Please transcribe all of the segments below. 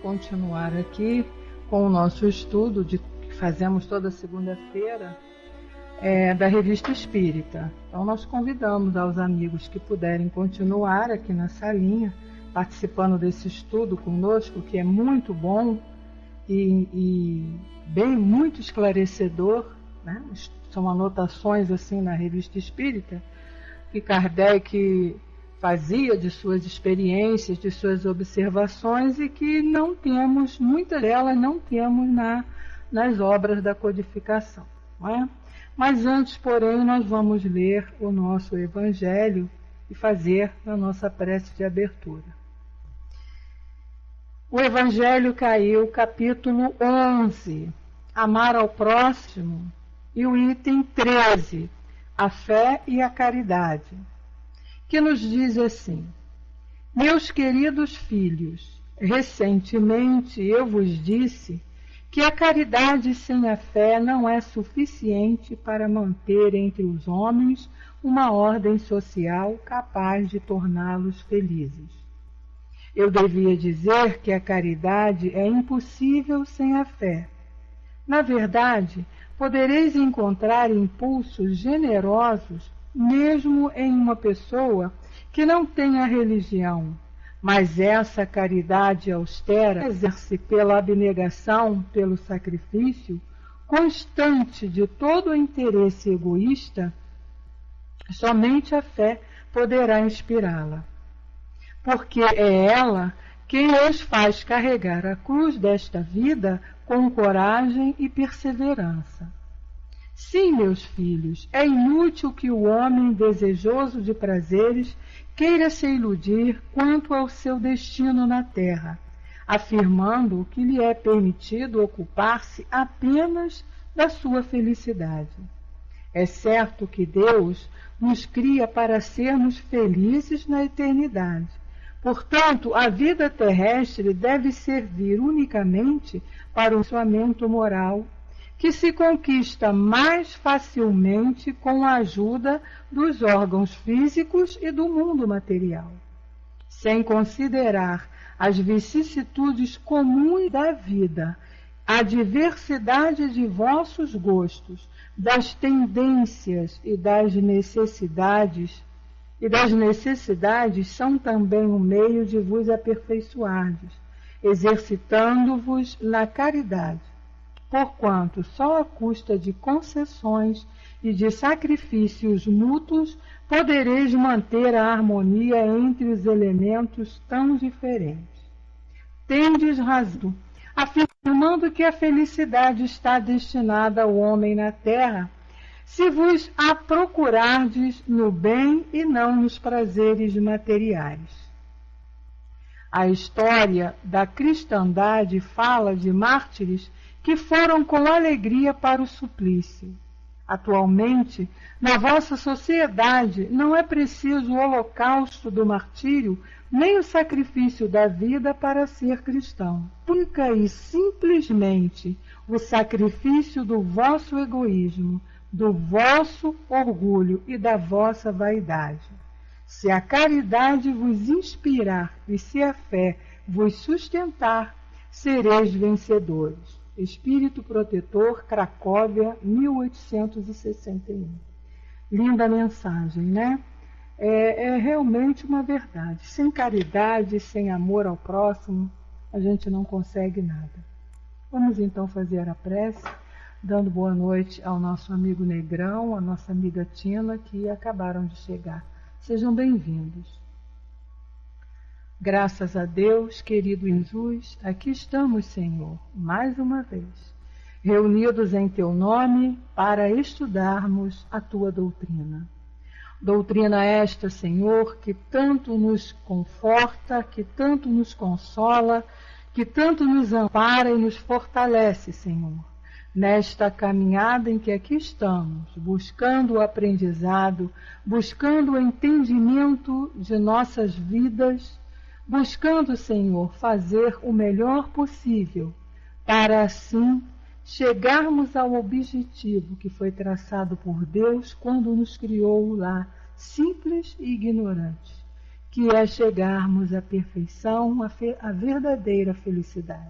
continuar aqui com o nosso estudo que fazemos toda segunda-feira da Revista Espírita. Então nós convidamos aos amigos que puderem continuar aqui na salinha, participando desse estudo conosco, que é muito bom e muito esclarecedor, né? São anotações assim na Revista Espírita que Kardec fazia de suas experiências, de suas observações, e que não temos, muitas delas não temos nas obras da codificação, não é? Mas antes, porém, nós vamos ler o nosso Evangelho e fazer a nossa prece de abertura. O Evangelho caiu, capítulo 11, Amar ao próximo, e o item 13, a fé e a caridade, que nos diz assim: Meus queridos filhos, recentemente eu vos disse que a caridade sem a fé não é suficiente para manter entre os homens uma ordem social capaz de torná-los felizes. Eu devia dizer que a caridade é impossível sem a fé. Na verdade, podereis encontrar impulsos generosos mesmo em uma pessoa que não tenha religião, mas essa caridade austera exerce pela abnegação, pelo sacrifício constante de todo o interesse egoísta, somente a fé poderá inspirá-la. Porque é ela quem os faz carregar a cruz desta vida com coragem e perseverança. Sim, meus filhos, é inútil que o homem desejoso de prazeres queira se iludir quanto ao seu destino na terra, afirmando que lhe é permitido ocupar-se apenas da sua felicidade. É certo que Deus nos cria para sermos felizes na eternidade. Portanto, a vida terrestre deve servir unicamente para o aperfeiçoamento moral, que se conquista mais facilmente com a ajuda dos órgãos físicos e do mundo material, sem considerar as vicissitudes comuns da vida, a diversidade de vossos gostos, das tendências e das necessidades são também um meio de vos aperfeiçoardes, exercitando-vos na caridade. Porquanto só à custa de concessões e de sacrifícios mútuos podereis manter a harmonia entre os elementos tão diferentes. Tendes razão, afirmando que a felicidade está destinada ao homem na terra, se vos a procurardes no bem e não nos prazeres materiais. A história da cristandade fala de mártires que foram com alegria para o suplício. Atualmente, na vossa sociedade, não é preciso o holocausto do martírio, nem o sacrifício da vida para ser cristão. Única e simplesmente o sacrifício do vosso egoísmo, do vosso orgulho e da vossa vaidade. Se a caridade vos inspirar e se a fé vos sustentar, sereis vencedores. Espírito Protetor, Cracóvia, 1861. Linda mensagem, né? É realmente uma verdade. Sem caridade, sem amor ao próximo, a gente não consegue nada. Vamos então fazer a prece, dando boa noite ao nosso amigo Negrão, à nossa amiga Tina, que acabaram de chegar. Sejam bem-vindos. Graças a Deus, querido Jesus, aqui estamos, Senhor, mais uma vez, reunidos em Teu nome para estudarmos a Tua doutrina. Doutrina esta, Senhor, que tanto nos conforta, que tanto nos consola, que tanto nos ampara e nos fortalece, Senhor, nesta caminhada em que aqui estamos, buscando o aprendizado, buscando o entendimento de nossas vidas, buscando, Senhor, fazer o melhor possível, para assim chegarmos ao objetivo que foi traçado por Deus quando nos criou lá, simples e ignorantes, que é chegarmos à perfeição, à verdadeira felicidade,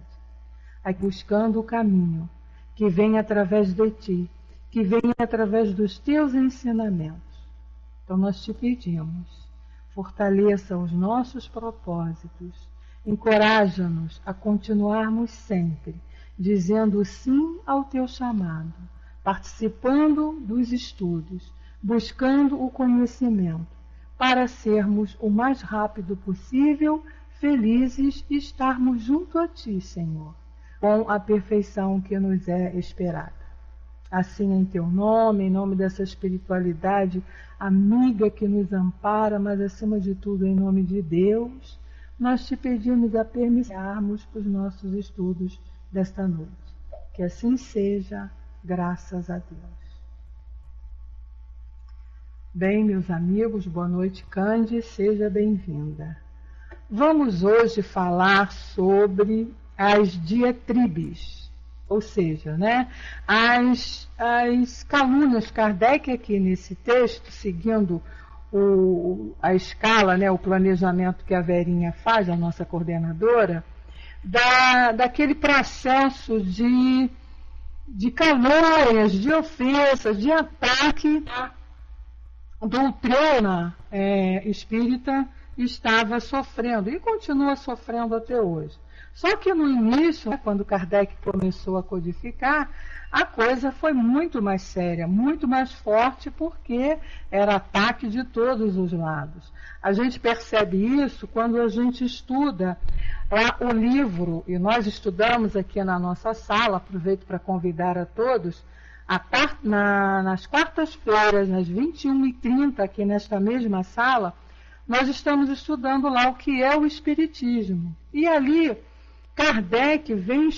buscando o caminho que vem através de ti, que vem através dos teus ensinamentos. Então nós te pedimos, fortaleça os nossos propósitos, encoraja-nos a continuarmos sempre dizendo sim ao teu chamado, participando dos estudos, buscando o conhecimento, para sermos o mais rápido possível felizes e estarmos junto a ti, Senhor, com a perfeição que nos é esperada. Assim, em teu nome, em nome dessa espiritualidade amiga que nos ampara, mas acima de tudo em nome de Deus, nós te pedimos a permitirmos os nossos estudos desta noite. Que assim seja, graças a Deus. Bem, meus amigos, boa noite, Cande, seja bem-vinda. Vamos hoje falar sobre as diatribes, ou seja, as calúnias. Kardec aqui nesse texto, seguindo a escala, o planejamento que a Verinha faz, a nossa coordenadora, daquele processo de calúnias, de ofensas, de ataque à doutrina espírita estava sofrendo e continua sofrendo até hoje. Só que no início, quando Kardec começou a codificar, a coisa foi muito mais séria, muito mais forte, porque era ataque de todos os lados. A gente percebe isso quando a gente estuda o livro, e nós estudamos aqui na nossa sala, aproveito para convidar a todos, nas quartas-feiras, nas 21h30, aqui nesta mesma sala, nós estamos estudando lá o que é o Espiritismo. E ali, Kardec vem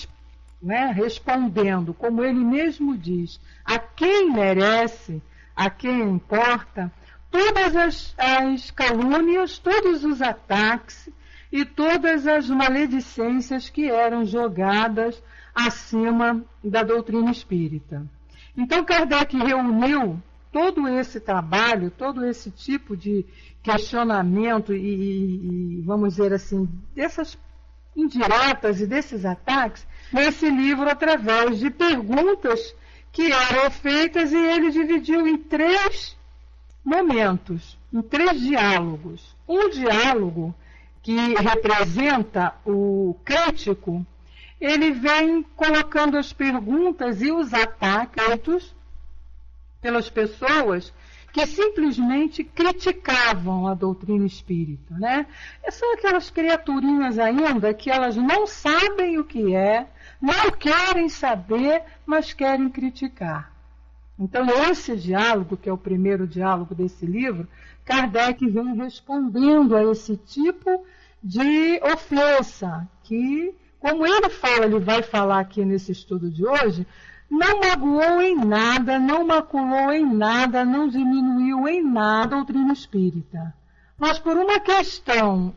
respondendo, como ele mesmo diz, a quem merece, a quem importa, todas as calúnias, todos os ataques e todas as maledicências que eram jogadas acima da doutrina espírita. Então Kardec reuniu todo esse trabalho, todo esse tipo de questionamento e vamos dizer assim, dessas indiretas e desses ataques, nesse livro através de perguntas que eram feitas, e ele dividiu em 3 momentos, em 3 diálogos. Um diálogo que representa o crítico, ele vem colocando as perguntas e os ataques pelas pessoas que simplesmente criticavam a doutrina espírita, São aquelas criaturinhas ainda que elas não sabem o que é, não querem saber, mas querem criticar. Então, esse diálogo, que é o primeiro diálogo desse livro, Kardec vem respondendo a esse tipo de ofensa, que, como ele vai falar aqui nesse estudo de hoje, não magoou em nada, não maculou em nada, não diminuiu em nada a doutrina espírita. Mas por uma questão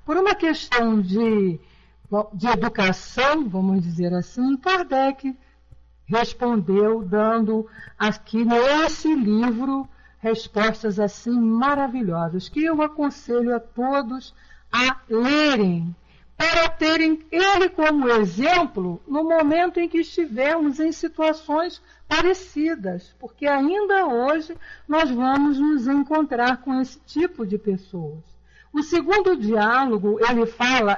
por uma questão de educação, vamos dizer assim, Kardec respondeu dando aqui nesse livro respostas assim maravilhosas, que eu aconselho a todos a lerem, para terem ele como exemplo no momento em que estivermos em situações parecidas, porque ainda hoje nós vamos nos encontrar com esse tipo de pessoas. O segundo diálogo,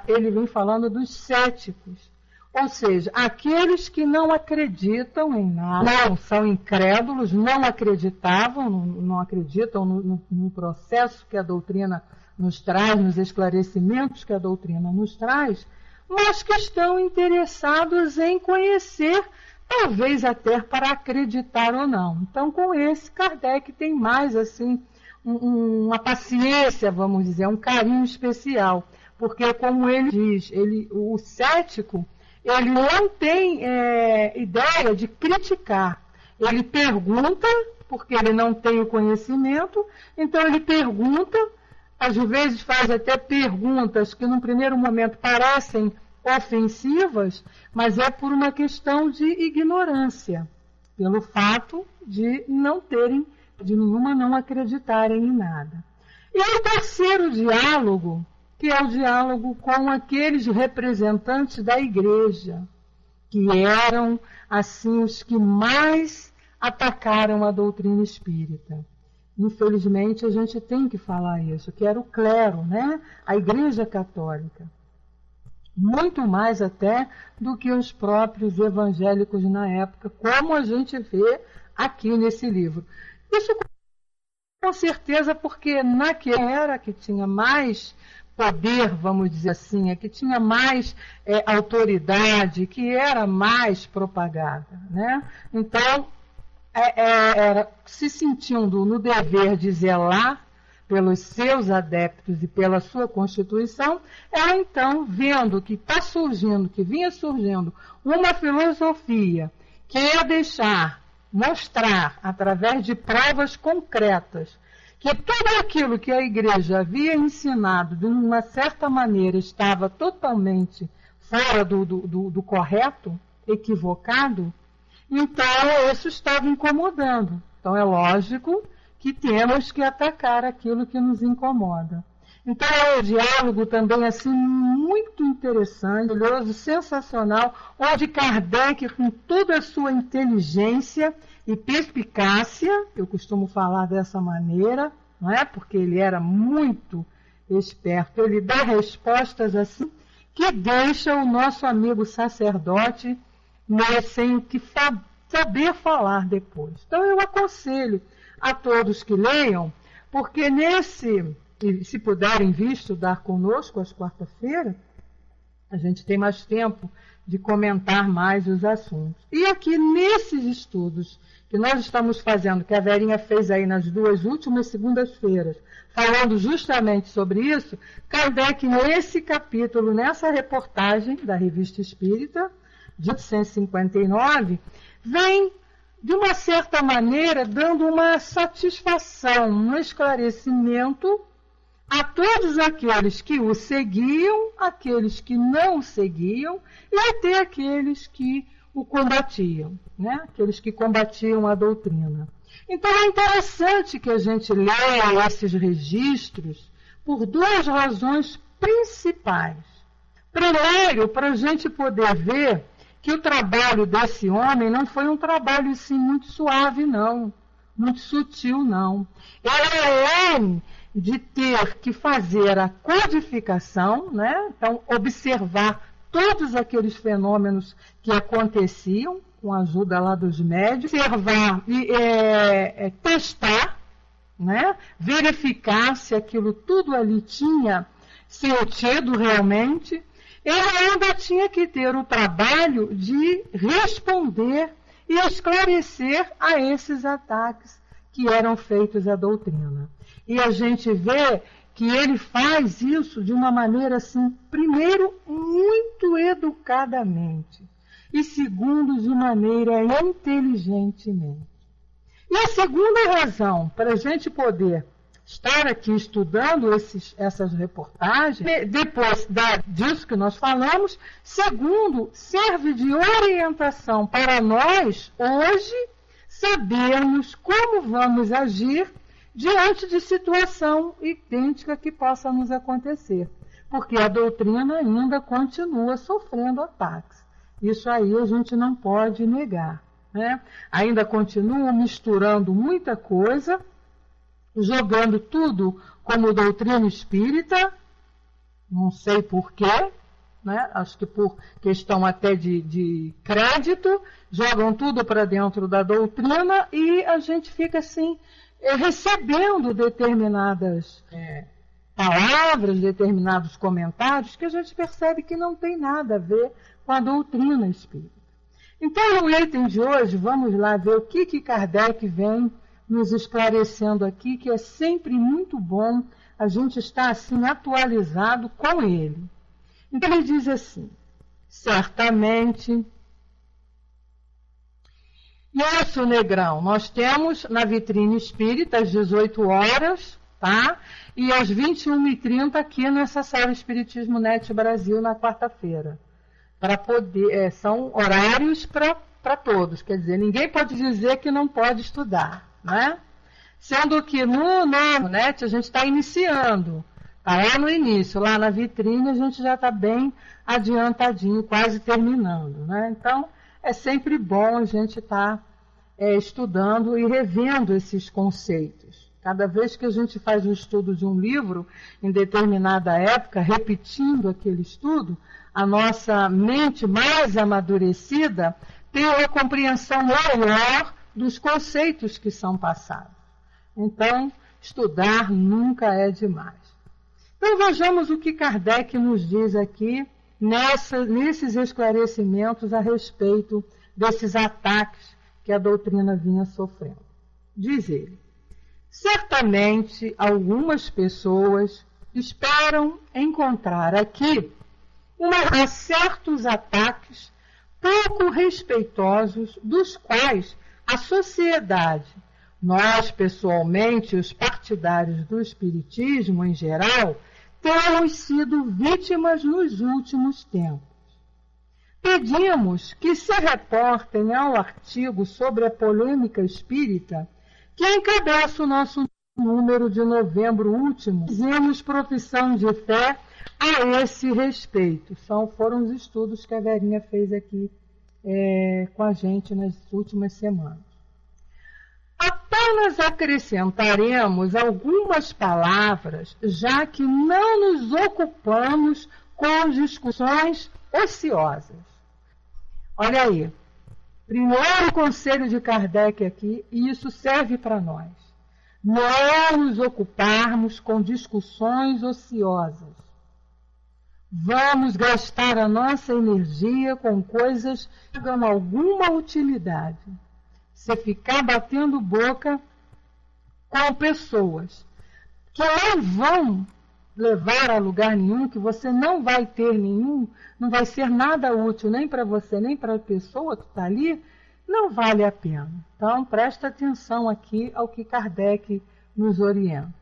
ele vem falando dos céticos, ou seja, aqueles que não acreditam em nada, não são incrédulos, não acreditavam, não acreditam no processo que a doutrina nos traz, nos esclarecimentos que a doutrina nos traz, mas que estão interessados em conhecer, talvez até para acreditar ou não. Então, com esse, Kardec tem mais assim uma paciência, vamos dizer, um carinho especial, porque, como ele diz, o cético, ele não tem ideia de criticar. Ele pergunta, porque ele não tem o conhecimento, então ele pergunta, às vezes faz até perguntas que num primeiro momento parecem ofensivas, mas é por uma questão de ignorância, pelo fato de não terem de nenhuma não acreditarem em nada. E o terceiro diálogo, que é o diálogo com aqueles representantes da igreja, que eram, assim, os que mais atacaram a doutrina espírita. Infelizmente, a gente tem que falar isso, que era o clero, né? A Igreja Católica. Muito mais até do que os próprios evangélicos na época, como a gente vê aqui nesse livro. Isso com certeza porque naquela era que tinha mais poder, vamos dizer assim, que tinha mais autoridade, que era mais propagada, né? Então, era se sentindo no dever de zelar pelos seus adeptos e pela sua Constituição, ela então, vendo que está surgindo, que vinha surgindo uma filosofia que ia mostrar, através de provas concretas, que tudo aquilo que a igreja havia ensinado, de uma certa maneira, estava totalmente fora do correto, equivocado, então isso estava incomodando. Então é lógico que temos que atacar aquilo que nos incomoda. Então é um diálogo também assim muito interessante, sensacional, onde Kardec, com toda a sua inteligência e perspicácia, eu costumo falar dessa maneira, não é? Porque ele era muito esperto, ele dá respostas assim que deixa o nosso amigo sacerdote sem o que saber falar depois. Então eu aconselho a todos que leiam, porque e se puderem vir estudar conosco às quarta-feiras, a gente tem mais tempo de comentar mais os assuntos. E aqui nesses estudos que nós estamos fazendo, que a Verinha fez aí nas 2 últimas segundas-feiras, falando justamente sobre isso, Kardec, nesse capítulo, nessa reportagem da Revista Espírita, de 159, vem, de uma certa maneira, dando uma satisfação, um esclarecimento a todos aqueles que o seguiam, aqueles que não o seguiam e até aqueles que o combatiam, né? Aqueles que combatiam a doutrina. Então é interessante que a gente leia esses registros por 2 razões principais. Primeiro, para a gente poder ver que o trabalho desse homem não foi um trabalho assim, muito suave, não, muito sutil, não. Além de ter que fazer a codificação, né? Então, observar todos aqueles fenômenos que aconteciam, com a ajuda lá dos médicos, observar e testar, né? Verificar se aquilo tudo ali tinha sentido realmente. Ele ainda tinha que ter o trabalho de responder e esclarecer a esses ataques que eram feitos à doutrina. E a gente vê que ele faz isso de uma maneira, assim, primeiro, muito educadamente, e segundo, de maneira inteligentemente. E a segunda razão para a gente poder estar aqui estudando essas reportagens, depois disso que nós falamos, segundo, serve de orientação para nós, hoje, sabermos como vamos agir diante de situação idêntica que possa nos acontecer. Porque a doutrina ainda continua sofrendo ataques. Isso aí a gente não pode negar, né? Ainda continua misturando muita coisa, jogando tudo como doutrina espírita, não sei porquê, né? Acho que por questão até de crédito, jogam tudo para dentro da doutrina e a gente fica assim, recebendo determinadas palavras, determinados comentários que a gente percebe que não tem nada a ver com a doutrina espírita. Então, no item de hoje, vamos lá ver o que Kardec vem nos esclarecendo aqui, que é sempre muito bom a gente estar assim atualizado com ele. Então ele diz assim: certamente, isso, Negrão, nós temos na vitrine espírita às 18 horas, tá? E às 21h30 aqui nessa sala Espiritismo Net Brasil na quarta-feira. Para poder, são horários para todos, quer dizer, ninguém pode dizer que não pode estudar, né? Sendo que no NET a gente está iniciando, está lá no início, lá na vitrine a gente já está bem adiantadinho, quase terminando, né? Então, é sempre bom a gente estar estudando e revendo esses conceitos. Cada vez que a gente faz o estudo de um livro, em determinada época, repetindo aquele estudo, a nossa mente mais amadurecida tem uma compreensão maior dos conceitos que são passados. Então, estudar nunca é demais. Então, vejamos o que Kardec nos diz aqui nesses esclarecimentos a respeito desses ataques que a doutrina vinha sofrendo. Diz ele: certamente algumas pessoas esperam encontrar aqui certos ataques pouco respeitosos, dos quais a sociedade, nós pessoalmente, os partidários do espiritismo em geral, temos sido vítimas nos últimos tempos. Pedimos que se reportem ao artigo sobre a polêmica espírita que encabeça o nosso número de novembro último. Fizemos profissão de fé a esse respeito. Foram os estudos que a Verinha fez aqui com a gente nas últimas semanas. Apenas acrescentaremos algumas palavras, já que não nos ocupamos com discussões ociosas. Olha aí, primeiro conselho de Kardec aqui, e isso serve para nós. Não nos ocuparmos com discussões ociosas. Vamos gastar a nossa energia com coisas que dão alguma utilidade. Você ficar batendo boca com pessoas que não vão levar a lugar nenhum, que você não vai ter nenhum, não vai ser nada útil nem para você, nem para a pessoa que está ali, não vale a pena. Então, presta atenção aqui ao que Kardec nos orienta.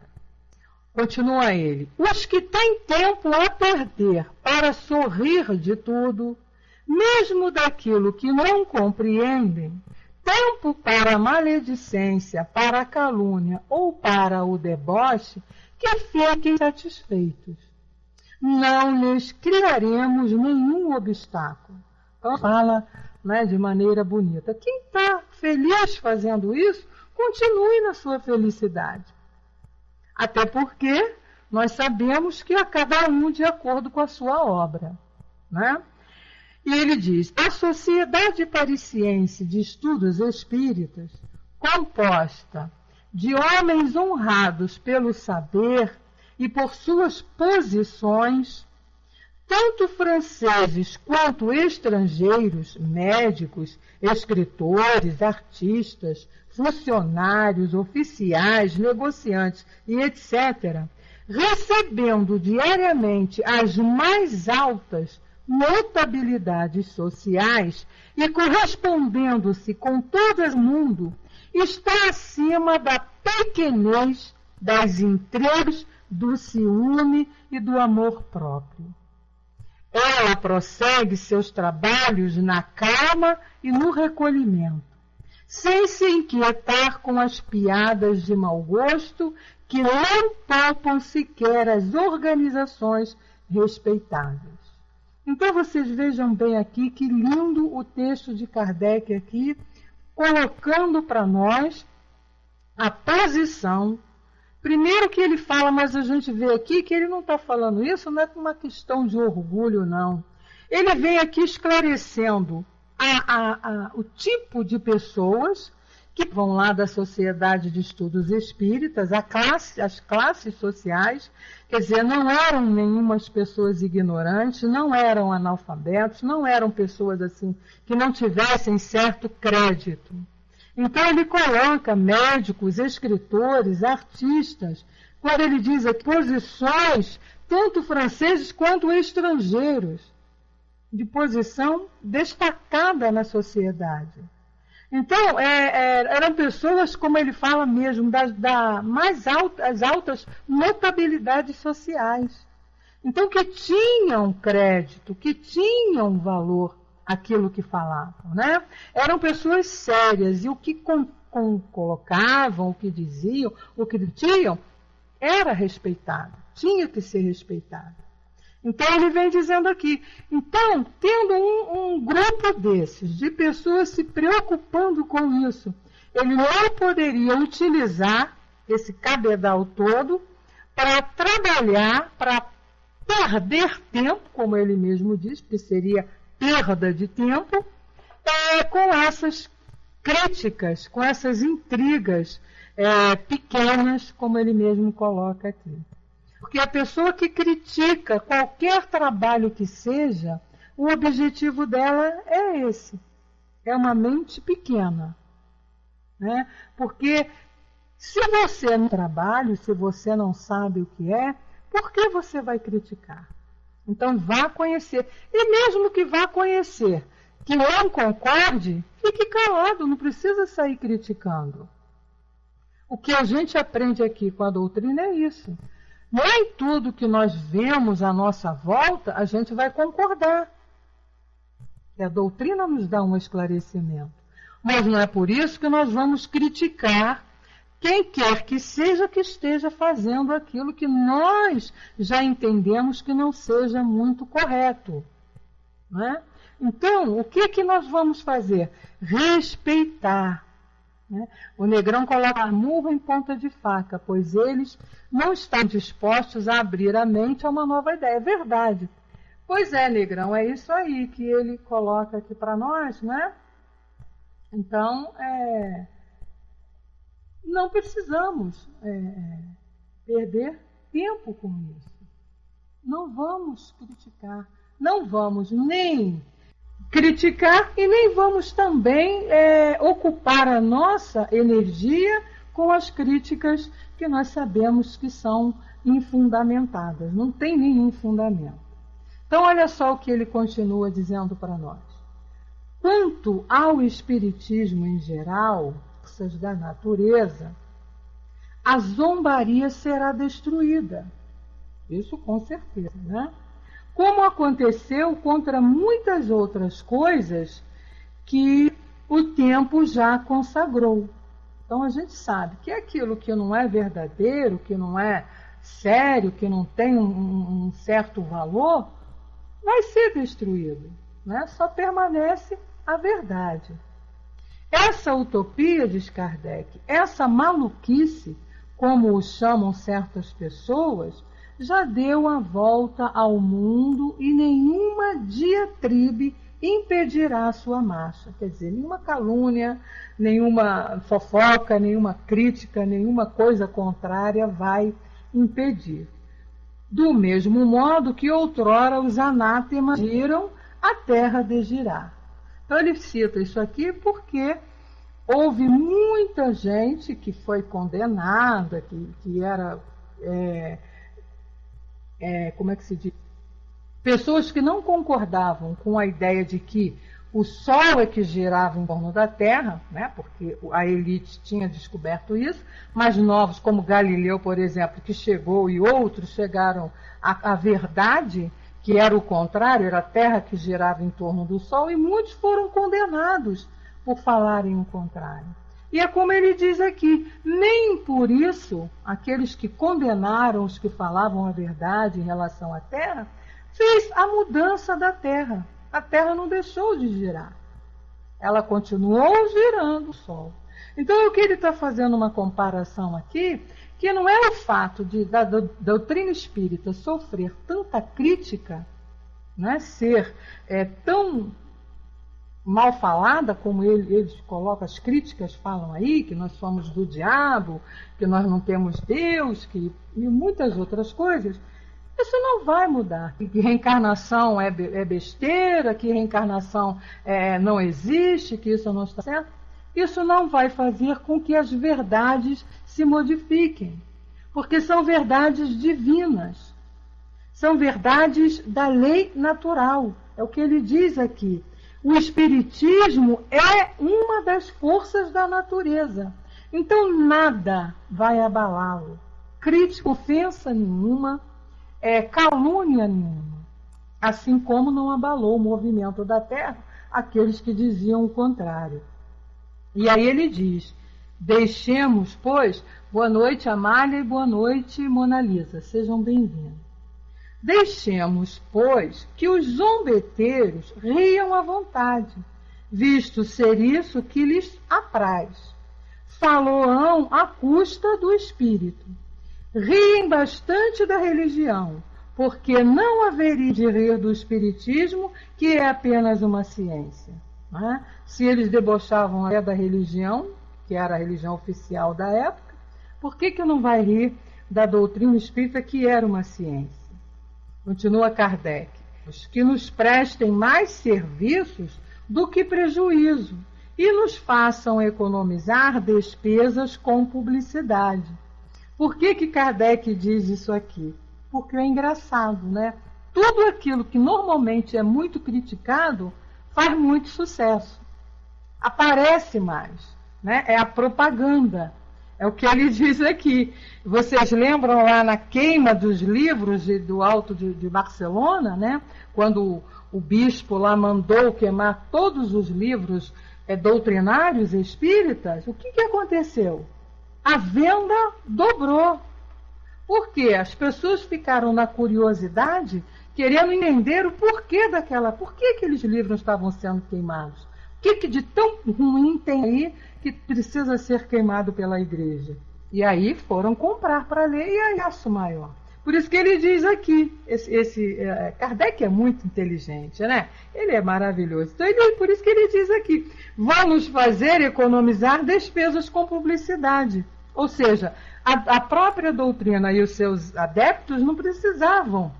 Continua ele: os que têm tempo a perder para sorrir de tudo, mesmo daquilo que não compreendem, tempo para a maledicência, para a calúnia ou para o deboche, que fiquem satisfeitos. Não lhes criaremos nenhum obstáculo. Então fala, né, de maneira bonita. Quem está feliz fazendo isso, continue na sua felicidade. Até porque nós sabemos que a cada um de acordo com a sua obra, né? E ele diz: a Sociedade Parisiense de Estudos Espíritas, composta de homens honrados pelo saber e por suas posições, tanto franceses quanto estrangeiros, médicos, escritores, artistas, funcionários, oficiais, negociantes e etc., recebendo diariamente as mais altas notabilidades sociais e correspondendo-se com todo o mundo, está acima da pequenez, das intrigas, do ciúme e do amor próprio. Ela prossegue seus trabalhos na calma e no recolhimento, sem se inquietar com as piadas de mau gosto que não poupam sequer as organizações respeitáveis. Então vocês vejam bem aqui que lindo o texto de Kardec aqui, colocando para nós a posição. Primeiro que ele fala, mas a gente vê aqui que ele não está falando isso, não é uma questão de orgulho, não. Ele vem aqui esclarecendo o tipo de pessoas que vão lá da Sociedade de Estudos Espíritas, as classes sociais, quer dizer, não eram nenhumas pessoas ignorantes, não eram analfabetos, não eram pessoas assim que não tivessem certo crédito. Então ele coloca médicos, escritores, artistas, quando ele diz aqui posições, tanto franceses quanto estrangeiros, de posição destacada na sociedade. Então, eram pessoas, como ele fala mesmo, as altas notabilidades sociais. Então, que tinham crédito, que tinham valor aquilo que falavam, né? Eram pessoas sérias e o que colocavam, o que diziam, o que tinham, era respeitado, tinha que ser respeitado. Então ele vem dizendo aqui, então, tendo um grupo desses, de pessoas se preocupando com isso, ele não poderia utilizar esse cabedal todo para trabalhar, para perder tempo, como ele mesmo diz, que seria perda de tempo, com essas críticas, com essas intrigas pequenas, como ele mesmo coloca aqui. Porque a pessoa que critica qualquer trabalho que seja, o objetivo dela é esse. É uma mente pequena. Né? Porque se você não trabalha, se você não sabe o que é, por que você vai criticar? Então vá conhecer. E mesmo que vá conhecer, que não concorde, fique calado, não precisa sair criticando. O que a gente aprende aqui com a doutrina é isso. Nem tudo que nós vemos à nossa volta a gente vai concordar. E a doutrina nos dá um esclarecimento. Mas não é por isso que nós vamos criticar quem quer que seja que esteja fazendo aquilo que nós já entendemos que não seja muito correto. Não é? Então, o que nós vamos fazer? Respeitar. Né? O Negrão coloca murro em ponta de faca, pois eles não estão dispostos a abrir a mente a uma nova ideia. É verdade. Pois é, Negrão, é isso aí que ele coloca aqui para nós, né? Então, não precisamos perder tempo com isso. Não vamos criticar, não vamos nem criticar e nem vamos também ocupar a nossa energia com as críticas que nós sabemos que são infundamentadas, não tem nenhum fundamento. Então olha só o que ele continua dizendo para nós. Quanto ao espiritismo em geral, forças da natureza, a zombaria será destruída. Isso com certeza, né? Como aconteceu contra muitas outras coisas que o tempo já consagrou. Então a gente sabe que aquilo que não é verdadeiro, que não é sério, que não tem um certo valor, vai ser destruído, né? Só permanece a verdade. Essa utopia, diz Kardec, essa maluquice, como o chamam certas pessoas, já deu a volta ao mundo e nenhuma diatribe impedirá a sua marcha. Quer dizer, nenhuma calúnia, nenhuma fofoca, nenhuma crítica, nenhuma coisa contrária vai impedir. Do mesmo modo que outrora os anátemas giram, a terra de girar. Então ele cita isso aqui porque houve muita gente que foi condenada, que era... como é que se diz? Pessoas que não concordavam com a ideia de que o Sol é que girava em torno da Terra, né? Porque a elite tinha descoberto isso, mas novos, como Galileu, por exemplo, que chegou e outros chegaram à verdade, que era o contrário, era a Terra que girava em torno do Sol, e muitos foram condenados por falarem o contrário. E é como ele diz aqui, nem por isso aqueles que condenaram os que falavam a verdade em relação à Terra, fez a mudança da Terra. A Terra não deixou de girar. Ela continuou girando o Sol. Então o que ele está fazendo uma comparação aqui, que não é o fato da doutrina espírita sofrer tanta crítica, né, ser tão mal falada, como eles colocam, as críticas falam aí, que nós somos do diabo, que nós não temos Deus, e muitas outras coisas, isso não vai mudar. Que reencarnação é besteira, que reencarnação não existe, que isso não está certo. Isso não vai fazer com que as verdades se modifiquem, porque são verdades divinas, são verdades da lei natural. É o que ele diz aqui. O espiritismo é uma das forças da natureza. Então nada vai abalá-lo. Crítica, ofensa nenhuma, calúnia nenhuma. Assim como não abalou o movimento da Terra aqueles que diziam o contrário. E aí ele diz, Deixemos, pois, boa noite Amália e boa noite Mona Lisa, sejam bem-vindos. Deixemos, pois, que os zombeteiros riam à vontade, visto ser isso que lhes apraz. Faloão à custa do espírito. Riem bastante da religião, porque não haveria de rir do espiritismo, que é apenas uma ciência. Não é? Se eles debochavam da religião, que era a religião oficial da época, por que não vai rir da doutrina espírita, que era uma ciência? Continua Kardec. Que nos prestem mais serviços do que prejuízo e nos façam economizar despesas com publicidade. Por que Kardec diz isso aqui? Porque é engraçado, né? Tudo aquilo que normalmente é muito criticado faz muito sucesso. Aparece mais, né? É a propaganda. É o que ele diz aqui. Vocês lembram lá na queima dos livros do Alto de Barcelona, né? Quando o bispo lá mandou queimar todos os livros doutrinários espíritas, o que aconteceu? A venda dobrou. Por quê? As pessoas ficaram na curiosidade, querendo entender o porquê por que aqueles livros estavam sendo queimados. O que de tão ruim tem aí que precisa ser queimado pela igreja? E aí foram comprar para ler, e aí aço maior. Por isso que ele diz aqui, Kardec é muito inteligente, né? Ele é maravilhoso. Então, por isso que ele diz aqui, vamos fazer economizar despesas com publicidade. Ou seja, a própria doutrina e os seus adeptos não precisavam.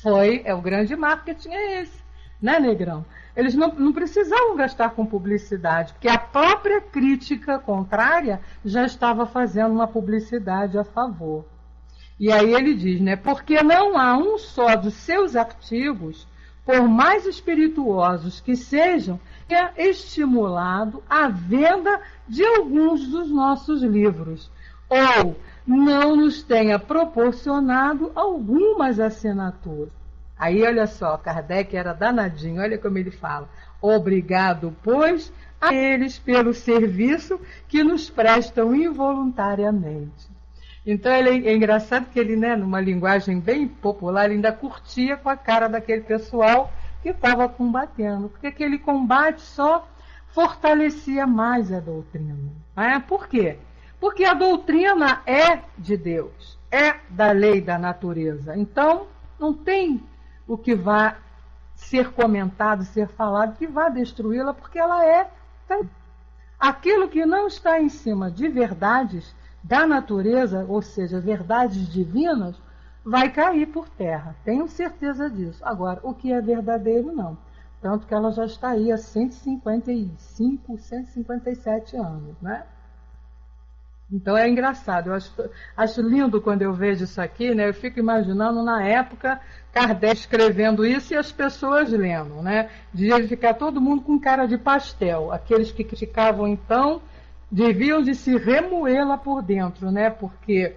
O grande marketing é esse, né, Negrão? Eles não precisavam gastar com publicidade, porque a própria crítica contrária já estava fazendo uma publicidade a favor. E aí ele diz, né, porque não há um só dos seus artigos, por mais espirituosos que sejam, que é estimulado a venda de alguns dos nossos livros, ou não nos tenha proporcionado algumas assinaturas. Aí, olha só, Kardec era danadinho, olha como ele fala. Obrigado, pois, a eles pelo serviço que nos prestam involuntariamente. Então, é engraçado que ele, né, numa linguagem bem popular, ele ainda curtia com a cara daquele pessoal que estava combatendo, porque aquele combate só fortalecia mais a doutrina. Né? Por quê? Porque a doutrina é de Deus, é da lei da natureza. Então, não tem o que vá ser comentado, ser falado, que vá destruí-la, porque ela é. Aquilo que não está em cima de verdades da natureza, ou seja, verdades divinas, vai cair por terra. Tenho certeza disso. Agora, o que é verdadeiro, não. Tanto que ela já está aí há 155, 157 anos, né? Então é engraçado, eu acho lindo quando eu vejo isso aqui, né? Eu fico imaginando na época Kardec escrevendo isso e as pessoas lendo, né? Devia ficar todo mundo com cara de pastel. Aqueles que criticavam então deviam de se remoer lá por dentro, né? Porque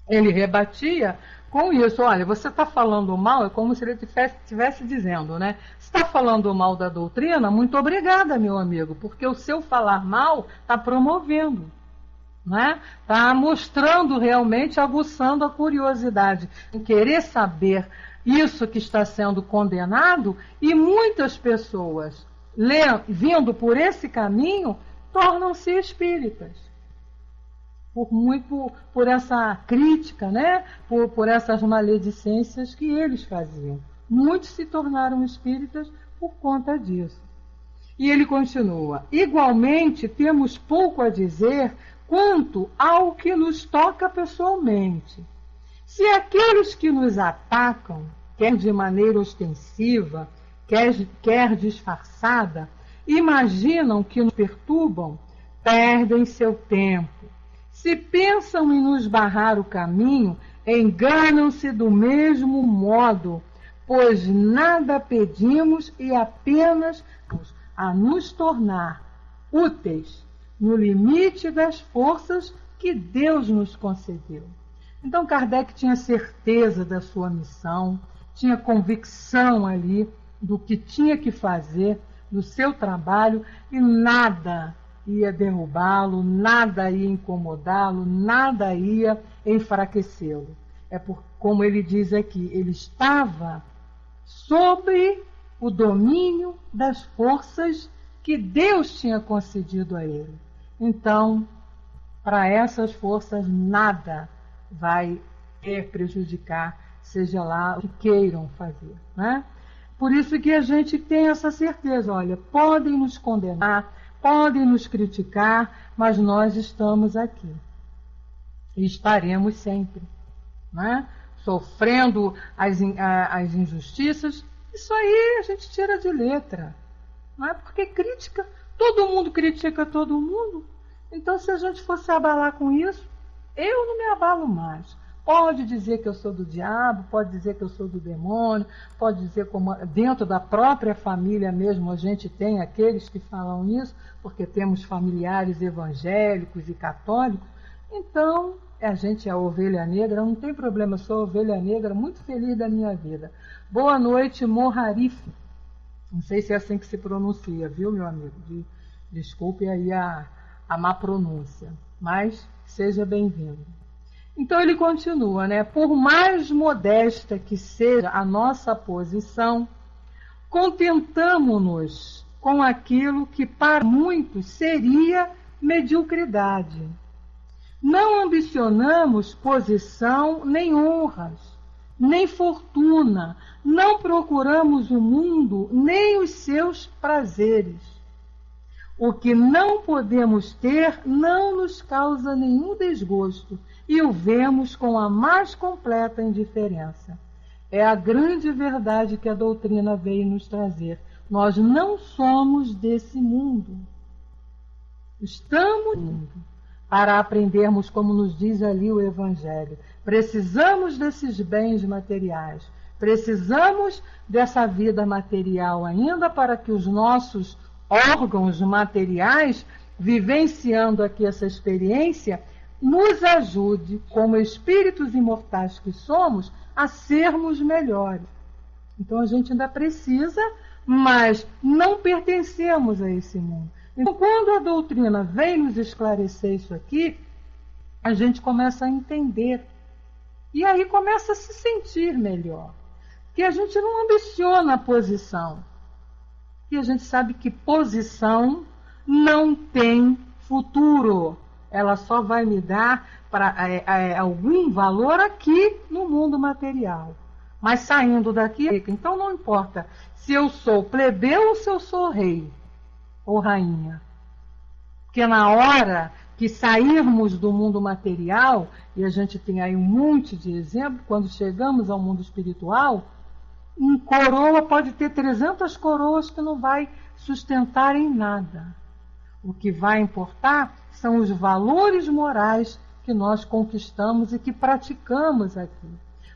ele rebatia com isso. Olha, você está falando mal, é como se ele estivesse dizendo, né? Você está falando mal da doutrina? Muito obrigada, meu amigo, porque o seu falar mal está promovendo. Está mostrando realmente, aguçando a curiosidade em querer saber isso que está sendo condenado, e muitas pessoas vindo por esse caminho tornam-se espíritas por essa crítica, né? por essas maledicências que eles faziam. Muitos se tornaram espíritas por conta disso. E ele continua: igualmente temos pouco a dizer quanto ao que nos toca pessoalmente. Se aqueles que nos atacam, quer de maneira ostensiva, quer disfarçada, imaginam que nos perturbam, perdem seu tempo. Se pensam em nos barrar o caminho, enganam-se do mesmo modo, pois nada pedimos e apenas a nos tornar úteis no limite das forças que Deus nos concedeu. Então Kardec tinha certeza da sua missão, tinha convicção ali do que tinha que fazer, do seu trabalho, e nada ia derrubá-lo, nada ia incomodá-lo, nada ia enfraquecê-lo. Como ele diz aqui, ele estava sobre o domínio das forças que Deus tinha concedido a ele. Então, para essas forças, nada vai prejudicar, seja lá o que queiram fazer, né? Por isso que a gente tem essa certeza, olha, podem nos condenar, podem nos criticar, mas nós estamos aqui. E estaremos sempre, né? Sofrendo as injustiças. Isso aí a gente tira de letra, não é? Porque crítica, todo mundo critica todo mundo. Então, se a gente fosse abalar com isso, eu não me abalo mais. Pode dizer que eu sou do diabo, pode dizer que eu sou do demônio, pode dizer como dentro da própria família mesmo a gente tem aqueles que falam isso, porque temos familiares evangélicos e católicos. Então, a gente é a ovelha negra, não tem problema, eu sou a ovelha negra, muito feliz da minha vida. Boa noite, Moharife. Não sei se é assim que se pronuncia, viu, meu amigo? Desculpe aí a má pronúncia, mas seja bem-vindo. Então ele continua, né? Por mais modesta que seja a nossa posição, contentamo-nos com aquilo que para muitos seria mediocridade. Não ambicionamos posição nem honras, nem fortuna, não procuramos o mundo nem os seus prazeres. O que não podemos ter não nos causa nenhum desgosto e o vemos com a mais completa indiferença. É a grande verdade que a doutrina veio nos trazer. Nós não somos desse mundo. Estamos no mundo para aprendermos, como nos diz ali o Evangelho. Precisamos desses bens materiais. Precisamos dessa vida material ainda para que os nossos órgãos materiais, vivenciando aqui essa experiência, nos ajude, como espíritos imortais que somos, a sermos melhores. Então a gente ainda precisa, mas não pertencemos a esse mundo. Então, quando a doutrina vem nos esclarecer isso aqui, a gente começa a entender. E aí começa a se sentir melhor. Que a gente não ambiciona a posição. E a gente sabe que posição não tem futuro. Ela só vai me dar algum valor aqui no mundo material. Mas saindo daqui, então não importa se eu sou plebeu ou se eu sou rei ou rainha. Porque na hora que sairmos do mundo material, e a gente tem aí um monte de exemplo, quando chegamos ao mundo espiritual, um coroa pode ter 300 coroas que não vai sustentar em nada. O que vai importar são os valores morais que nós conquistamos e que praticamos aqui.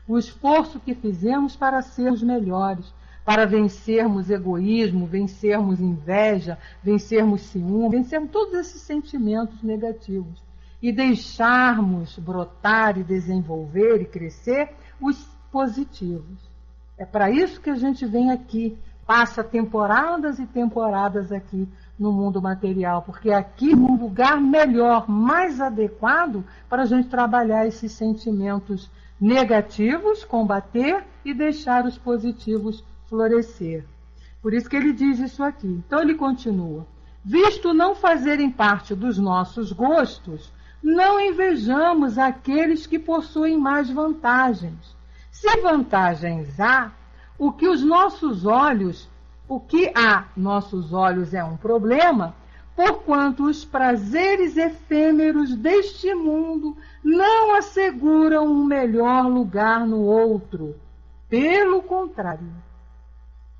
O esforço que fizemos para sermos melhores, para vencermos egoísmo, vencermos inveja, vencermos ciúme, vencermos todos esses sentimentos negativos e deixarmos brotar e desenvolver e crescer os positivos. É para isso que a gente vem aqui, passa temporadas e temporadas aqui no mundo material, porque aqui é um lugar melhor, mais adequado para a gente trabalhar esses sentimentos negativos, combater e deixar os positivos florescer. Por isso que ele diz isso aqui. Então ele continua: visto não fazerem parte dos nossos gostos, não invejamos aqueles que possuem mais vantagens. Se vantagens há, o que a nossos olhos é um problema, porquanto os prazeres efêmeros deste mundo não asseguram um melhor lugar no outro. Pelo contrário,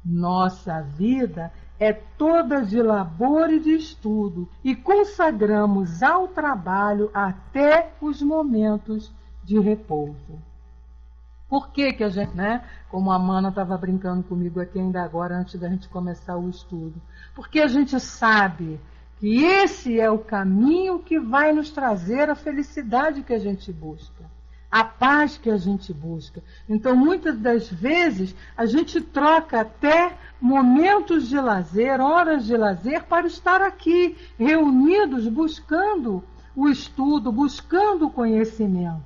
nossa vida é toda de labor e de estudo, e consagramos ao trabalho até os momentos de repouso. Por que a gente, né? Como a Mana estava brincando comigo aqui ainda agora, antes da gente começar o estudo. Porque a gente sabe que esse é o caminho que vai nos trazer a felicidade que a gente busca. a paz que a gente busca. Então, muitas das vezes, a gente troca até momentos de lazer, horas de lazer, para estar aqui, reunidos, buscando o estudo, buscando o conhecimento.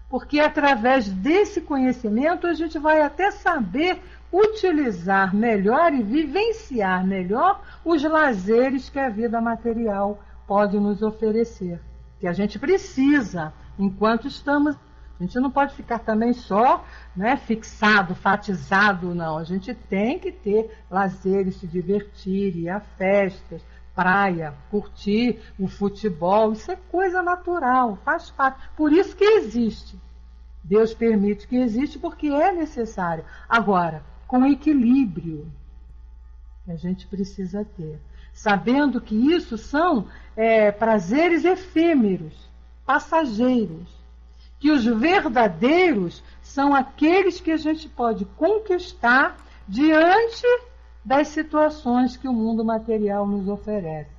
Porque através desse conhecimento, a gente vai até saber utilizar melhor e vivenciar melhor os lazeres que a vida material pode nos oferecer. Que a gente precisa, enquanto estamos. A gente não pode ficar também só, né, fixado, fatizado, não. A gente tem que ter lazeres, se divertir, ir a festas, praia, curtir o futebol. Isso é coisa natural, faz parte. Por isso que existe. Deus permite que existe porque é necessário. Agora, com equilíbrio, que a gente precisa ter. Sabendo que isso são prazeres efêmeros, passageiros. Que os verdadeiros são aqueles que a gente pode conquistar diante das situações que o mundo material nos oferece.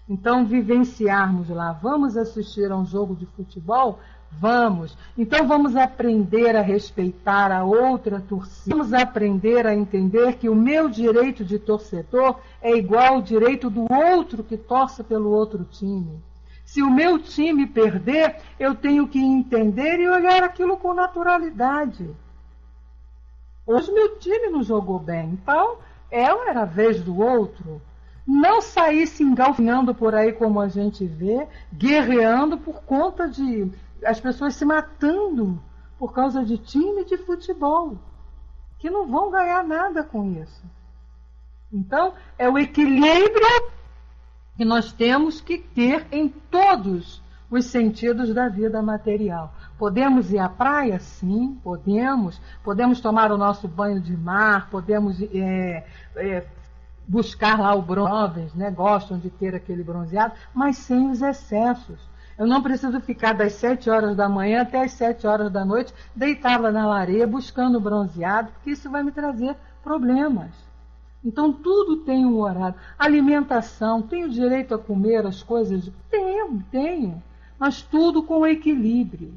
Então, vivenciarmos lá, vamos assistir a um jogo de futebol? Vamos. Então, vamos aprender a respeitar a outra torcida. Vamos aprender a entender que o meu direito de torcedor é igual ao direito do outro que torce pelo outro time. Se o meu time perder, eu tenho que entender e olhar aquilo com naturalidade. Hoje meu time não jogou bem, então era a vez do outro. Não sair se engalfinhando por aí como a gente vê, guerreando por conta de as pessoas se matando por causa de time de futebol, que não vão ganhar nada com isso. Então, é o equilíbrio que nós temos que ter em todos os sentidos da vida material. Podemos ir à praia? Sim, podemos. Podemos tomar o nosso banho de mar, podemos buscar lá o bronze, né? Gostam de ter aquele bronzeado, mas sem os excessos. Eu não preciso ficar das 7 horas da manhã até as 7 horas da noite deitada na lareira buscando bronzeado, porque isso vai me trazer problemas. Então, tudo tem um horário. Alimentação, tenho direito a comer as coisas? Tenho. Mas tudo com equilíbrio.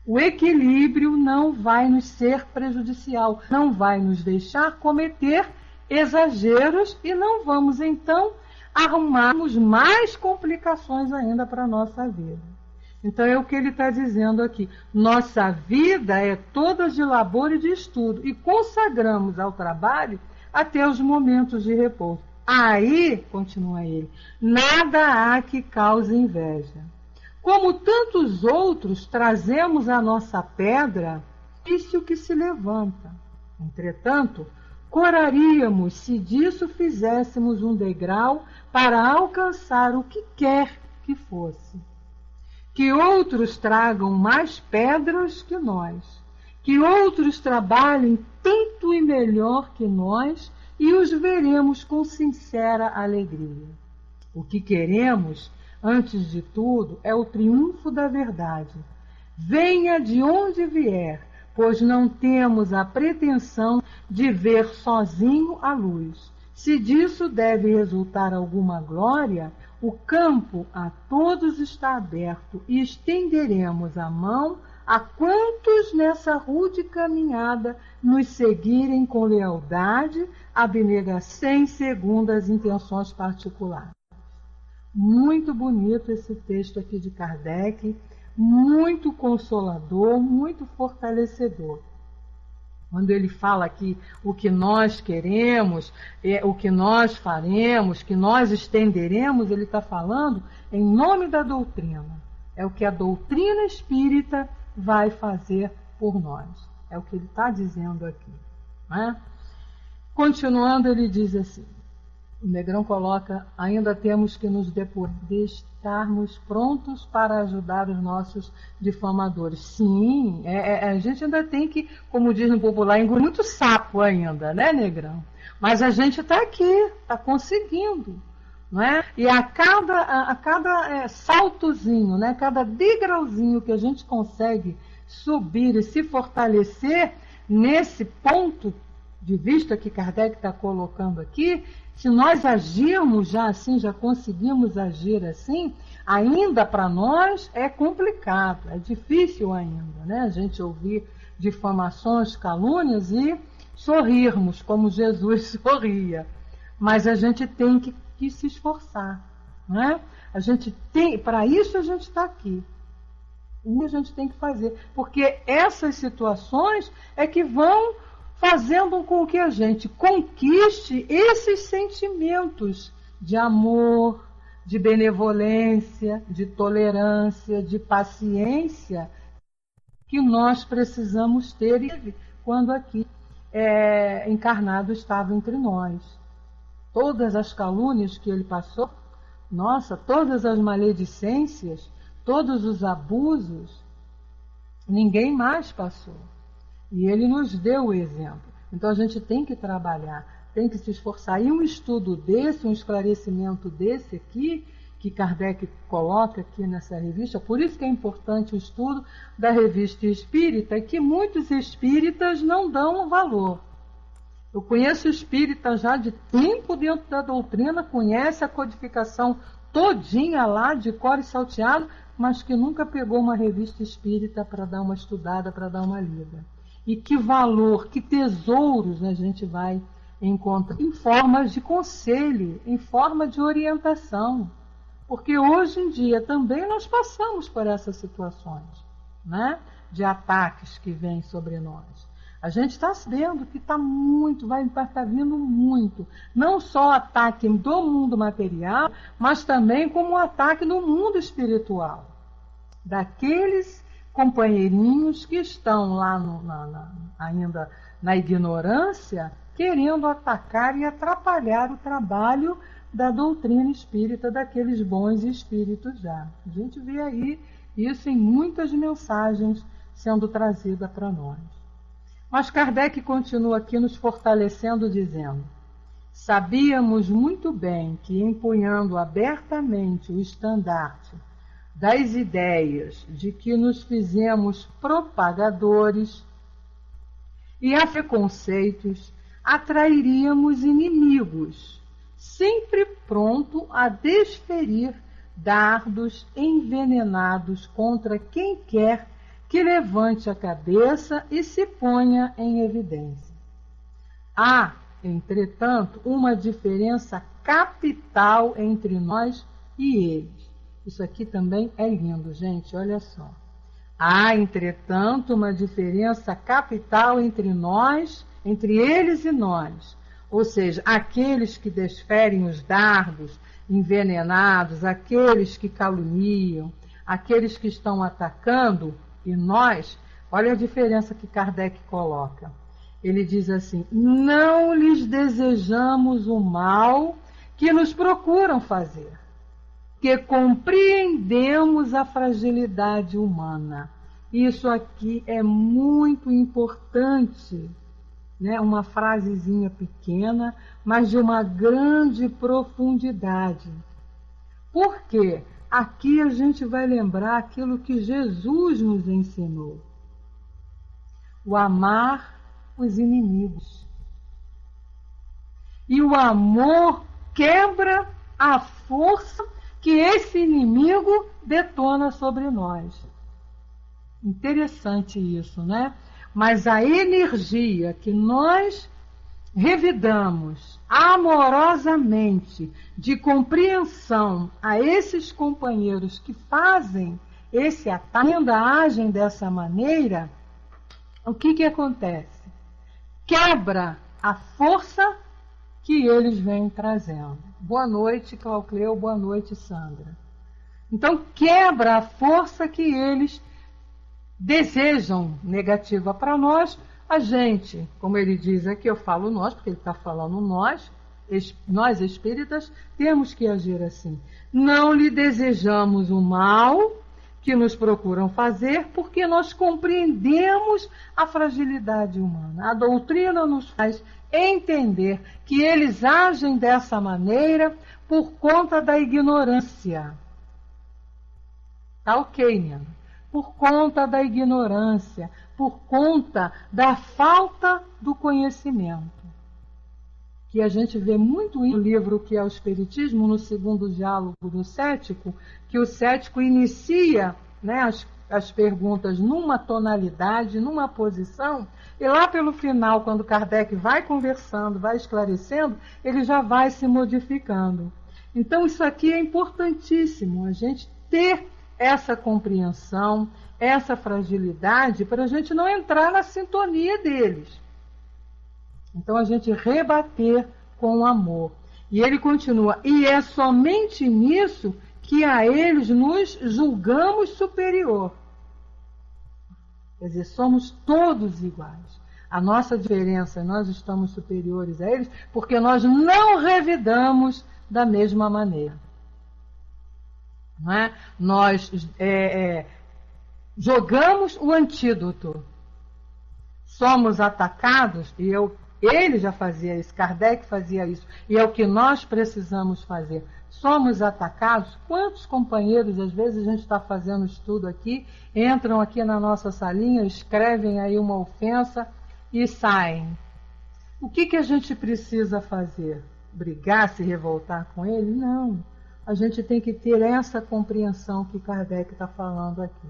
O equilíbrio não vai nos ser prejudicial, não vai nos deixar cometer exageros e não vamos, então, arrumarmos mais complicações ainda para a nossa vida. Então, é o que ele está dizendo aqui. Nossa vida é toda de labor e de estudo e consagramos ao trabalho até os momentos de repouso. Aí, continua ele, nada há que cause inveja. Como tantos outros, trazemos a nossa pedra, isso que se levanta. Entretanto, coraríamos se disso fizéssemos um degrau para alcançar o que quer que fosse. Que outros tragam mais pedras que nós, que outros trabalhem tanto e melhor que nós e os veremos com sincera alegria. O que queremos, antes de tudo, é o triunfo da verdade. Venha de onde vier, pois não temos a pretensão de ver sozinho a luz. Se disso deve resultar alguma glória, o campo a todos está aberto e estenderemos a mão a quantos nessa rude caminhada nos seguirem com lealdade, abnegação, segundo as intenções particulares. Muito bonito esse texto aqui de Kardec, muito consolador, muito fortalecedor. Quando ele fala aqui o que nós queremos, o que nós faremos, que nós estenderemos, ele está falando em nome da doutrina. É o que a doutrina espírita vai fazer por nós. É o que ele está dizendo aqui. Né? Continuando, ele diz assim, o Negrão coloca, ainda temos que nos depor de estarmos prontos para ajudar os nossos difamadores. Sim, a gente ainda tem que, como diz no popular, engolir muito sapo ainda, né, Negrão? Mas a gente está aqui, está conseguindo. Não é? E a cada saltozinho, né, cada degrauzinho que a gente consegue subir e se fortalecer nesse ponto de vista que Kardec está colocando aqui, se nós agirmos já assim, já conseguimos agir assim, ainda para nós é complicado, é difícil ainda, né? A gente ouvir difamações, calúnias e sorrirmos como Jesus sorria. Mas a gente tem que se esforçar, né? A gente tem, para isso a gente está aqui. E a gente tem que fazer, porque essas situações é que vão fazendo com que a gente conquiste esses sentimentos de amor, de benevolência, de tolerância, de paciência que nós precisamos ter quando aqui encarnado estava entre nós. Todas as calúnias que ele passou, nossa, todas as maledicências, todos os abusos, ninguém mais passou. E ele nos deu o exemplo. Então a gente tem que trabalhar, tem que se esforçar. E um estudo desse, um esclarecimento desse aqui, que Kardec coloca aqui nessa revista, por isso que é importante o estudo da Revista Espírita, que muitos espíritas não dão valor. Eu conheço espíritas já de tempo dentro da doutrina, conhece a codificação todinha lá, de cor e salteado, mas que nunca pegou uma revista espírita para dar uma estudada, para dar uma lida. E que valor, que tesouros a gente vai encontrar em forma de conselho, em forma de orientação. Porque hoje em dia também nós passamos por essas situações, né? De ataques que vêm sobre nós. A gente está sabendo que está muito, vai estar vindo muito. Não só ataque do mundo material, mas também como um ataque no mundo espiritual. Daqueles companheirinhos que estão lá ainda na ignorância, querendo atacar e atrapalhar o trabalho da doutrina espírita, daqueles bons espíritos já. A gente vê aí isso em muitas mensagens sendo trazidas para nós. Mas Kardec continua aqui nos fortalecendo, dizendo: sabíamos muito bem que, empunhando abertamente o estandarte das ideias de que nos fizemos propagadores e a preconceitos, atrairíamos inimigos, sempre pronto a desferir dardos envenenados contra quem quer que levante a cabeça e se ponha em evidência. Há, entretanto, uma diferença capital entre nós e eles. Isso aqui também é lindo, gente, olha só. Há, entretanto, uma diferença capital entre nós, entre eles e nós. Ou seja, aqueles que desferem os dardos envenenados, aqueles que caluniam, aqueles que estão atacando, e nós, olha a diferença que Kardec coloca. Ele diz assim: não lhes desejamos o mal que nos procuram fazer, que compreendemos a fragilidade humana. Isso aqui é muito importante, né? Uma frasezinha pequena, mas de uma grande profundidade. Por quê? Aqui a gente vai lembrar aquilo que Jesus nos ensinou: o amar os inimigos. E o amor quebra a força que esse inimigo detona sobre nós. Interessante isso, né? Mas a energia que nós revidamos amorosamente de compreensão a esses companheiros que fazem esse ataque, ainda agem dessa maneira, o que acontece? Quebra a força que eles vêm trazendo. Boa noite, Claucleu, boa noite, Sandra. Então, quebra a força que eles desejam negativa para nós. A gente, como ele diz aqui, eu falo nós, porque ele está falando nós espíritas, temos que agir assim. Não lhe desejamos o mal que nos procuram fazer, porque nós compreendemos a fragilidade humana. A doutrina nos faz entender que eles agem dessa maneira por conta da ignorância. Tá ok, Nina? Por conta da ignorância, por conta da falta do conhecimento. que a gente vê muito no livro que é o Espiritismo, no segundo diálogo do cético, que o cético inicia, né, as perguntas numa tonalidade, numa posição, e lá pelo final, quando Kardec vai conversando, vai esclarecendo, ele já vai se modificando. Então isso aqui é importantíssimo, a gente ter essa compreensão, essa fragilidade, para a gente não entrar na sintonia deles. Então a gente rebater com o amor. E ele continua, e é somente nisso que a eles nos julgamos superior. Quer dizer, somos todos iguais. A nossa diferença, nós estamos superiores a eles, porque nós não revidamos da mesma maneira. Não é? Nós jogamos o antídoto. Somos atacados, e ele já fazia isso, Kardec fazia isso, e é o que nós precisamos fazer. Somos atacados. Quantos companheiros, às vezes a gente está fazendo estudo aqui, entram aqui na nossa salinha, escrevem aí uma ofensa e saem. O que a gente precisa fazer? Brigar, se revoltar com ele? Não. A gente tem que ter essa compreensão que Kardec está falando aqui.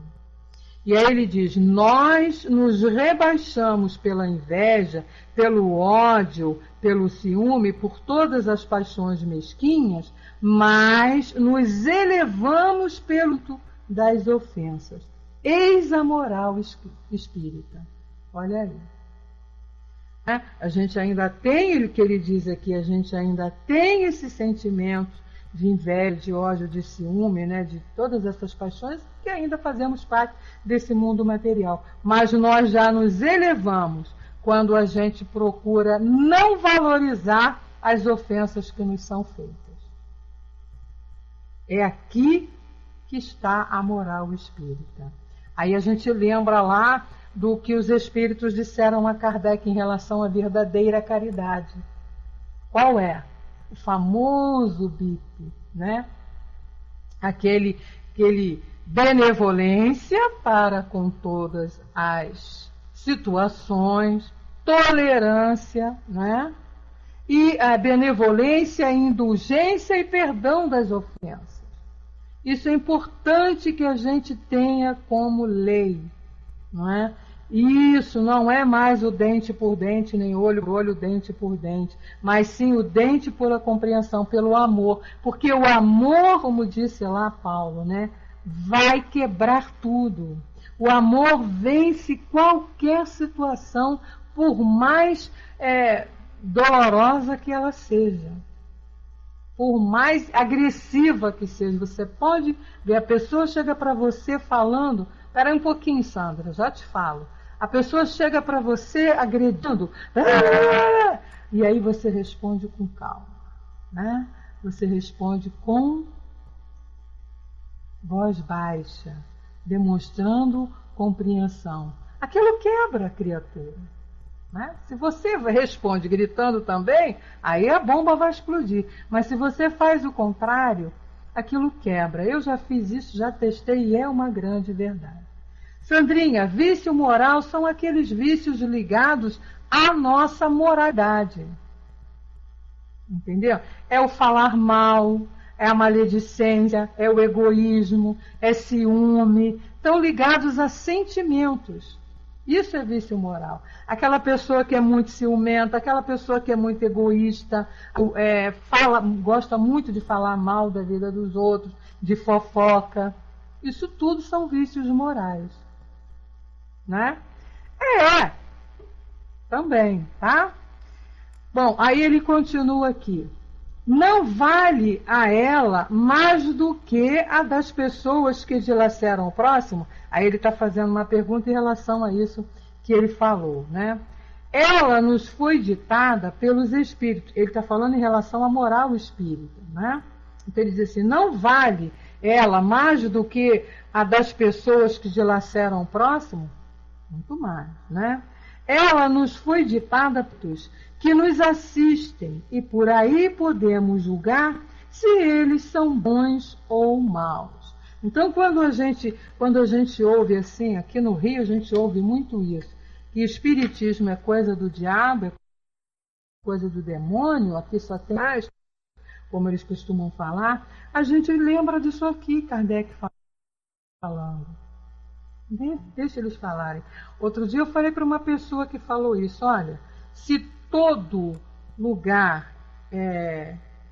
E aí ele diz, nós nos rebaixamos pela inveja, pelo ódio, pelo ciúme, por todas as paixões mesquinhas, mas nos elevamos pelo das ofensas. Eis a moral espírita. Olha aí. A gente ainda tem, o que ele diz aqui, a gente ainda tem esses sentimentos de inveja, de ódio, de ciúme, né, de todas essas paixões, que ainda fazemos parte desse mundo material. Mas nós já nos elevamos quando a gente procura não valorizar as ofensas que nos são feitas. É aqui que está a moral espírita. Aí a gente lembra lá do que os espíritos disseram a Kardec em relação à verdadeira caridade. Qual é? O famoso BIP, né? Aquele benevolência para com todas as situações, tolerância, né? E a benevolência, indulgência e perdão das ofensas. Isso é importante que a gente tenha como lei, não é? Isso não é mais o dente por dente, nem olho por olho, dente por dente, mas sim o dente por a compreensão, pelo amor. Porque o amor, como disse lá Paulo, né, vai quebrar tudo. O amor vence qualquer situação, por mais dolorosa que ela seja. Por mais agressiva que seja. Você pode ver, a pessoa chega para você falando... Espera aí um pouquinho, Sandra, já te falo. A pessoa chega para você agredindo, e aí você responde com calma, né? Você responde com voz baixa, demonstrando compreensão. Aquilo quebra a criatura, né? Se você responde gritando também, aí a bomba vai explodir. Mas se você faz o contrário, aquilo quebra. Eu já fiz isso, já testei e é uma grande verdade. Sandrinha, vício moral são aqueles vícios ligados à nossa moralidade. Entendeu? É o falar mal, é a maledicência, é o egoísmo, é ciúme. Estão ligados a sentimentos. Isso é vício moral. Aquela pessoa que é muito ciumenta, aquela pessoa que é muito egoísta, gosta muito de falar mal da vida dos outros, de fofoca. Isso tudo são vícios morais. Né? Também, tá? Bom, aí ele continua aqui. Não vale a ela mais do que a das pessoas que dilaceram o próximo. Aí ele está fazendo uma pergunta em relação a isso que ele falou, né? Ela nos foi ditada pelos espíritos. Ele está falando em relação à moral espírita, né? Então ele diz assim, não vale ela mais do que a das pessoas que dilaceram o próximo? Muito mais, né? Ela nos foi ditada que nos assistem e por aí podemos julgar se eles são bons ou maus. Então, quando a gente ouve assim, aqui no Rio a gente ouve muito isso, que espiritismo é coisa do diabo, é coisa do demônio, aqui só tem mais, como eles costumam falar, a gente lembra disso aqui, Kardec falando. Deixa eles falarem. Outro dia eu falei para uma pessoa que falou isso, olha, se todo lugar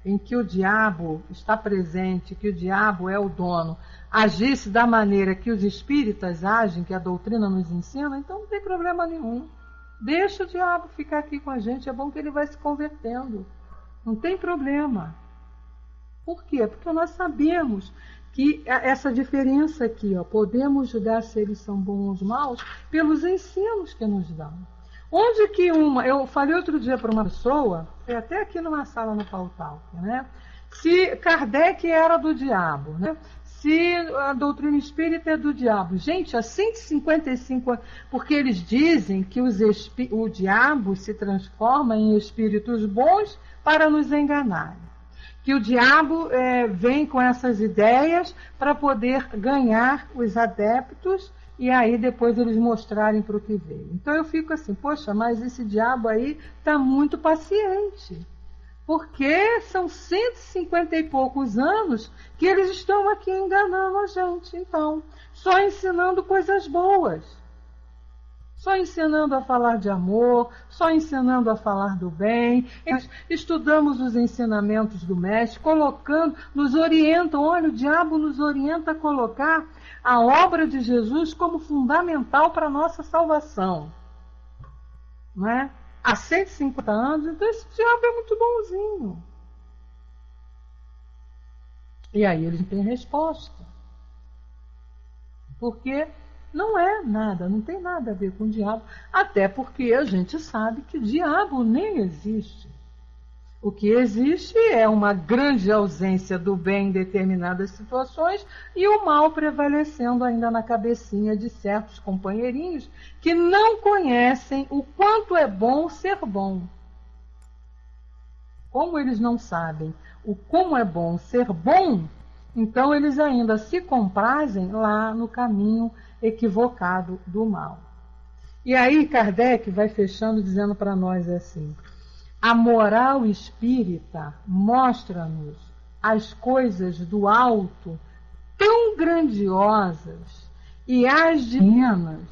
em que o diabo está presente, que o diabo é o dono, agisse da maneira que os espíritas agem, que a doutrina nos ensina, então não tem problema nenhum. Deixa o diabo ficar aqui com a gente, é bom que ele vai se convertendo. Não tem problema. Por quê? Porque nós sabemos que essa diferença aqui, ó, podemos julgar se eles são bons ou maus pelos ensinos que nos dão. Onde que eu falei outro dia para uma pessoa, foi até aqui numa sala no Pautal, né? Se Kardec era do diabo, né? Se a doutrina espírita é do diabo. Gente, há 155 anos, porque eles dizem que o diabo se transforma em espíritos bons para nos enganarem. Que o diabo vem com essas ideias para poder ganhar os adeptos e aí depois eles mostrarem para o que veio. Então eu fico assim, poxa, mas esse diabo aí está muito paciente. Porque são 150 e poucos anos que eles estão aqui enganando a gente. Então, só ensinando coisas boas. Só ensinando a falar de amor, só ensinando a falar do bem. Estudamos os ensinamentos do mestre, nos orientam, olha, o diabo nos orienta a colocar a obra de Jesus como fundamental para a nossa salvação. Não é? Há 150 anos, então esse diabo é muito bonzinho. E aí eles não têm resposta. Porque não é nada, não tem nada a ver com o diabo. Até porque a gente sabe que o diabo nem existe. O que existe é uma grande ausência do bem em determinadas situações e o mal prevalecendo ainda na cabecinha de certos companheirinhos que não conhecem o quanto é bom ser bom. Como eles não sabem como é bom ser bom, então eles ainda se comprazem lá no caminho equivocado do mal. E aí Kardec vai fechando dizendo para nós assim: a moral espírita mostra-nos as coisas do alto tão grandiosas e as divinas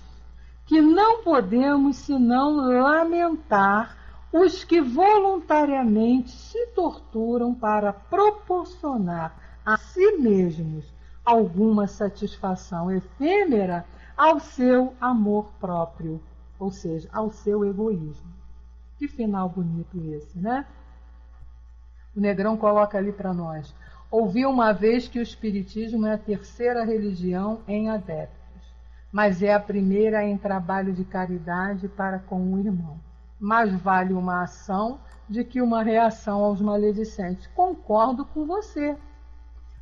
que não podemos senão lamentar os que voluntariamente se torturam para proporcionar a si mesmos alguma satisfação efêmera ao seu amor próprio, ou seja, ao seu egoísmo. Que final bonito esse, né? O Negrão coloca ali para nós: ouvi uma vez que o Espiritismo é a terceira religião em adeptos, mas é a primeira em trabalho de caridade para com o irmão. Mais vale uma ação do que uma reação aos maledicentes. Concordo com você.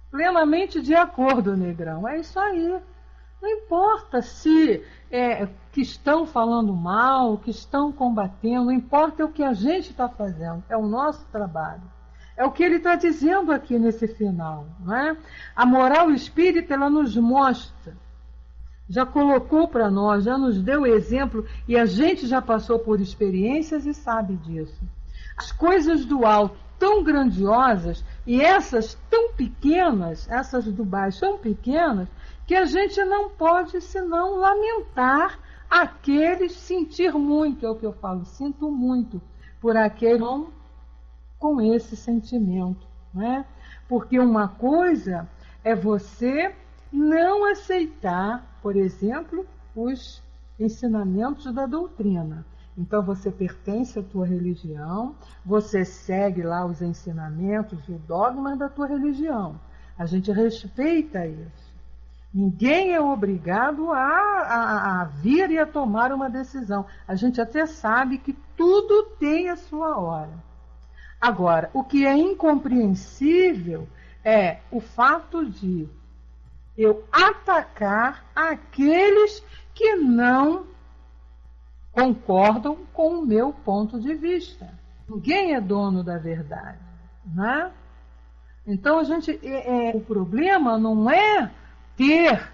Plenamente de acordo, Negrão. É isso aí. Não importa se que estão falando mal, que estão combatendo, não importa o que a gente está fazendo, é o nosso trabalho. É o que ele está dizendo aqui nesse final. Não é? A moral espírita, ela nos mostra, já colocou para nós, já nos deu exemplo, e a gente já passou por experiências e sabe disso. As coisas do alto tão grandiosas e essas tão pequenas, essas do baixo tão pequenas, que a gente não pode senão lamentar aqueles, sentir muito, é o que eu falo, sinto muito por aquele com esse sentimento, né? Porque uma coisa é você não aceitar, por exemplo, os ensinamentos da doutrina. Então você pertence à tua religião, você segue lá os ensinamentos e o dogma da tua religião. A gente respeita isso. Ninguém é obrigado a vir e a tomar uma decisão. A gente até sabe que tudo tem a sua hora. Agora, o que é incompreensível é o fato de eu atacar aqueles que não concordam com o meu ponto de vista. Ninguém é dono da verdade, né? Então o problema não é ter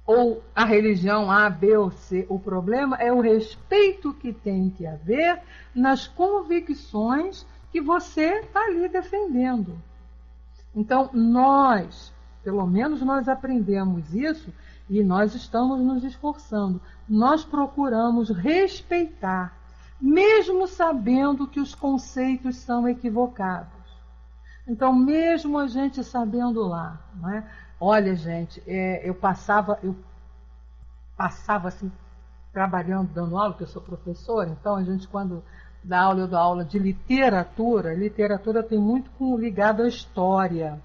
ou a religião A, B ou C. O problema é o respeito que tem que haver nas convicções que você está ali defendendo. Então, nós, pelo menos nós aprendemos isso e nós estamos nos esforçando. Nós procuramos respeitar, mesmo sabendo que os conceitos são equivocados. Então, mesmo a gente sabendo lá, não é? Olha, gente, eu passava assim, trabalhando, dando aula, porque eu sou professora, então a gente, quando dá aula, eu dou aula de literatura. Literatura tem muito ligado à história.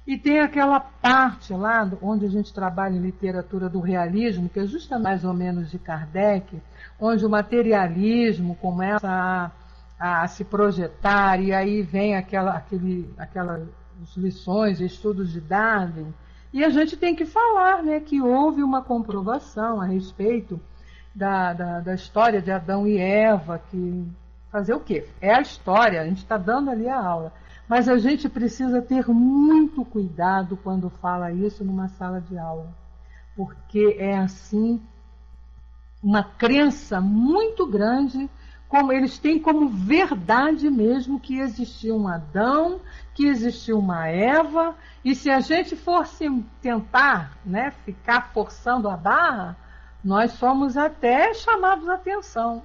E tem aquela parte lá, onde a gente trabalha em literatura do realismo, que é justamente mais ou menos de Kardec, onde o materialismo começa a se projetar, e aí vem aquelas lições, estudos de Darwin, e a gente tem que falar, né, que houve uma comprovação a respeito da história de Adão e Eva, que fazer o quê? É a história, a gente está dando ali a aula, mas a gente precisa ter muito cuidado quando fala isso numa sala de aula, porque é assim uma crença muito grande, como eles têm como verdade mesmo que existiu um Adão, que existiu uma Eva, e se a gente fosse tentar, né, ficar forçando a barra, nós somos até chamados a atenção.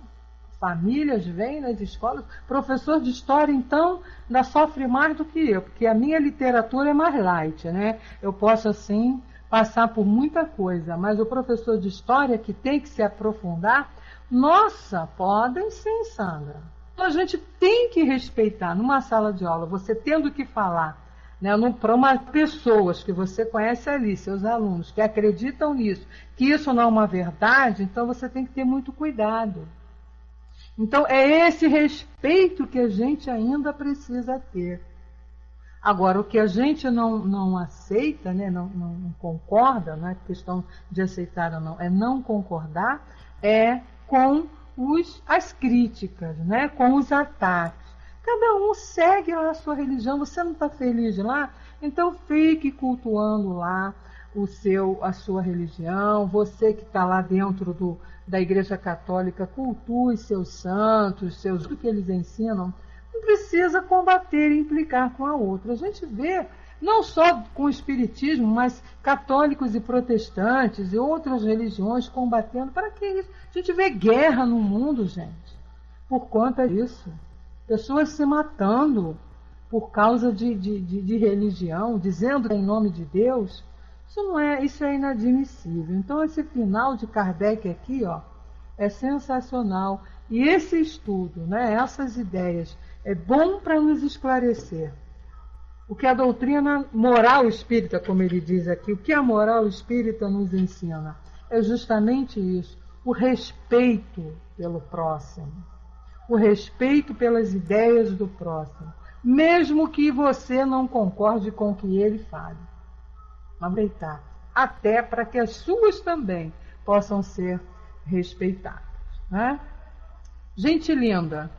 Famílias vêm nas escolas, professor de história, então, ainda sofre mais do que eu, porque a minha literatura é mais light, né? Eu posso, assim, passar por muita coisa, mas o professor de história, que tem que se aprofundar, nossa, podem sim, Sandra. A gente tem que respeitar, numa sala de aula, você tendo que falar, né, para umas pessoas que você conhece ali, seus alunos, que acreditam nisso, que isso não é uma verdade, então você tem que ter muito cuidado. Então, é esse respeito que a gente ainda precisa ter. Agora, o que a gente não aceita, né, não concorda, não é questão de aceitar ou não, é não concordar, é com as críticas, né, com os ataques. Cada um segue lá a sua religião, você não está feliz lá? Então fique cultuando lá a sua religião, você que está lá dentro da Igreja Católica, cultue seus santos, o que eles ensinam. Não precisa combater e implicar com a outra. A gente vê, não só com o espiritismo, mas católicos e protestantes e outras religiões combatendo. Para que isso? A gente vê guerra no mundo, gente, por conta disso. Pessoas se matando por causa de religião, dizendo em nome de Deus. Isso é inadmissível. Então, esse final de Kardec aqui, ó, é sensacional. E esse estudo, né, essas ideias, é bom para nos esclarecer. O que a doutrina moral espírita, como ele diz aqui, o que a moral espírita nos ensina é justamente isso, o respeito pelo próximo, o respeito pelas ideias do próximo, mesmo que você não concorde com o que ele fale. Aproveitar, até para que as suas também possam ser respeitadas, né? Gente linda,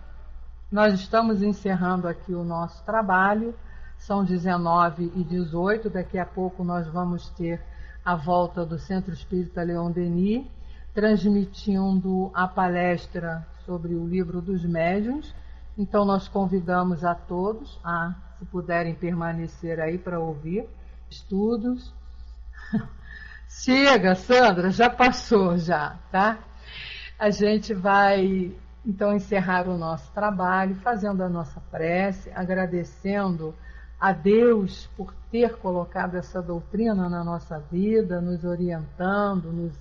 nós estamos encerrando aqui o nosso trabalho, são 19h18, daqui a pouco nós vamos ter a volta do Centro Espírita Leon Denis, transmitindo a palestra sobre o Livro dos Médiuns. Então nós convidamos a todos a, se puderem permanecer aí para ouvir estudos. Chega, Sandra, já passou já, tá? A gente vai então encerrar o nosso trabalho, fazendo a nossa prece, agradecendo a Deus por ter colocado essa doutrina na nossa vida, nos orientando,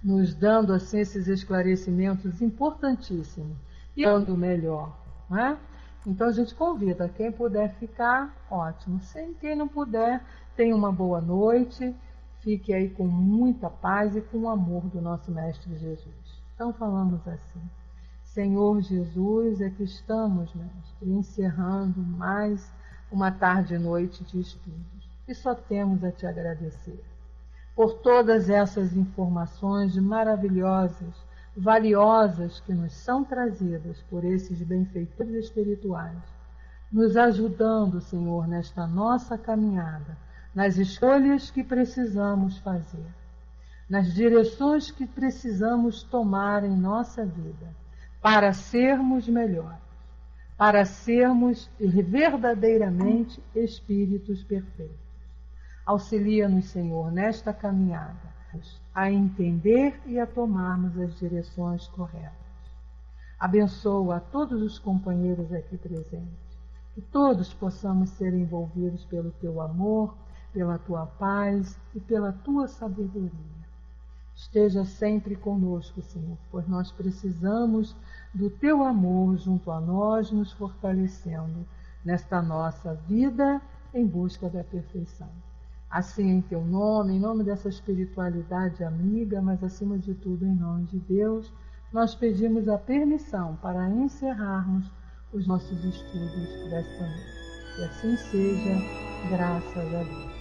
nos dando assim esses esclarecimentos importantíssimos e dando melhor, né? Então a gente convida, quem puder ficar, ótimo. Quem não puder, tenha uma boa noite, fique aí com muita paz e com o amor do nosso Mestre Jesus. Então falamos assim: Senhor Jesus, aqui estamos, Mestre, encerrando mais uma tarde e noite de estudos. E só temos a te agradecer por todas essas informações maravilhosas, valiosas que nos são trazidas por esses benfeitores espirituais, nos ajudando, Senhor, nesta nossa caminhada, nas escolhas que precisamos fazer. nas direções que precisamos tomar em nossa vida para sermos melhores, para sermos verdadeiramente espíritos perfeitos. Auxilia-nos, Senhor, nesta caminhada, a entender e a tomarmos as direções corretas. Abençoa a todos os companheiros aqui presentes, que todos possamos ser envolvidos pelo Teu amor, pela Tua paz e pela Tua sabedoria. Esteja sempre conosco, Senhor, pois nós precisamos do Teu amor junto a nós, nos fortalecendo nesta nossa vida em busca da perfeição. Assim, em Teu nome, em nome dessa espiritualidade amiga, mas acima de tudo em nome de Deus, nós pedimos a permissão para encerrarmos os nossos estudos desta noite. Que assim seja, graças a Deus.